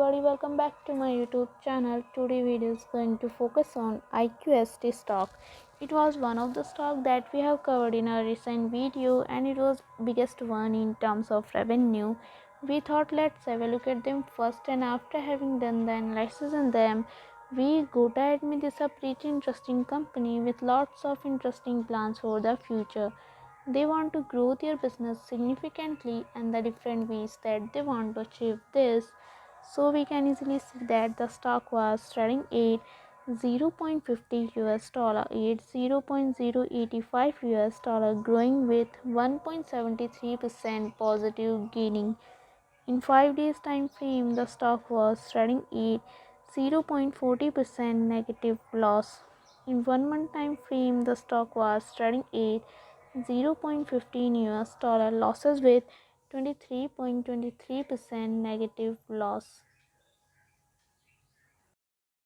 everybody, welcome back to my YouTube channel. Today video is going to focus on IQST stock. It was one of the stock that we have covered in a recent video and it was biggest one in terms of revenue. We thought let's have a look at them first, and after having done the analysis on them, we go to admit this a pretty interesting company with lots of interesting plans for the future. They want to grow their business significantly and the different ways that they want to achieve this. So we can easily see that the stock was trading at 0.50 US dollar, at 0.085 US dollar, growing with 1.73% positive gaining. In 5 days time frame, the stock was trading at 0.40% negative loss. In 1 month time frame, the stock was trading at 0.15 US dollar losses with 23.23% negative loss.